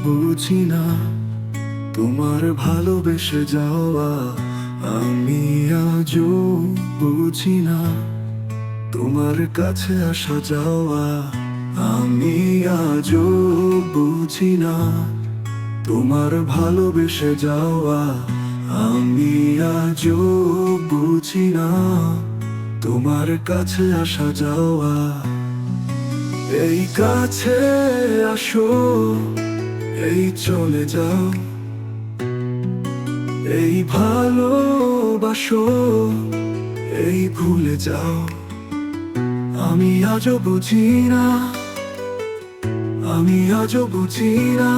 বুঝি না তোমার ভালোবেসে যাওয়া। আমি আজও বুঝি না তোমার কাছে আসা যাওয়া। আমি আজও বুঝি না তোমার ভালোবেসে যাওয়া। আমি আজও বুঝি না তোমার কাছে আসা যাওয়া। এই কাছে আসো, এই চলে যাও, এই ভালোবাসো, এই ভুলে যাও। আমি আজও বুঝি না, আমি আজও বুঝি না।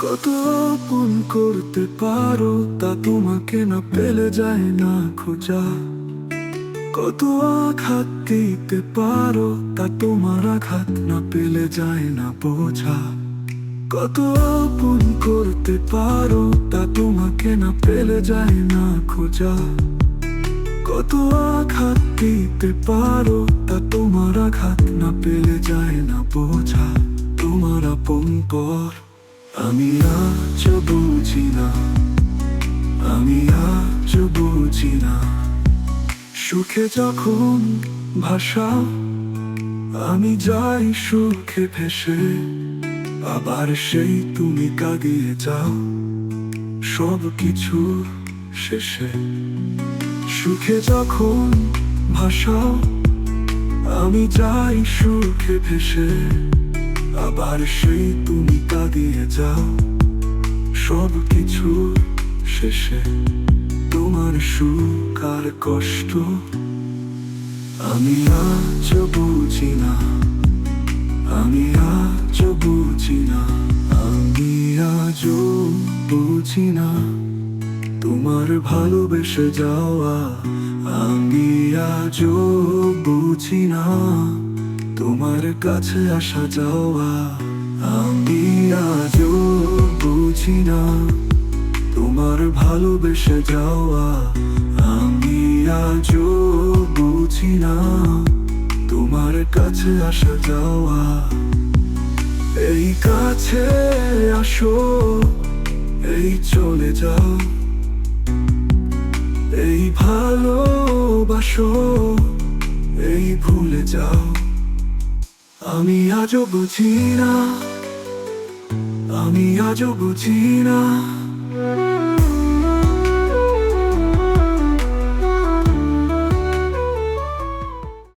কত আপন করতে পারো তা তোমাকে না পেলে যায় না খোঁজা। কত আঘাত দিতে পারো তা তোমার আঘাত না পেলে যায় না বোঝা। কত আপন করতে পারো তা তোমাকে না পেলে যায় না খোঁজা। কত আঘাত দিতে পারো তা তোমার আঘাত না পেলে যায় না বোঝা। তোমার আপন পর আমি আজ বুঝি না, আমি আজ বুঝি না। সুখে যখন ভাষা আমি যাই সুখে ভেসে, আবার সেই তুমি কাঁদিয়ে যাও সব কিছু শেষে। সুখে যখন ভাষাও আমি যাই সুখে ভেসে, আবার সেই তুমি কাঁদিয়ে যাও সব কিছু শেষে। তোমার সুখ আর কষ্ট আমি আজ বুঝি না, আমি আজ বুঝি না। আমি আজও বুঝি না তোমার ভালোবেসে যাওয়া। আমি আজও বুঝি না তোমার কাছে আসা যাওয়া। আমি আজও বুঝি না তোমার ভালোবেসে যাওয়া। আমি আজও বুঝি না তোমার কাছে আসা যাওয়া। এই কাছে আসো, এই চলে যাও, এই ভালোবাসো, এই ভুলে যাও। আমি আজও বুঝি না, আমি আজও বুঝি না।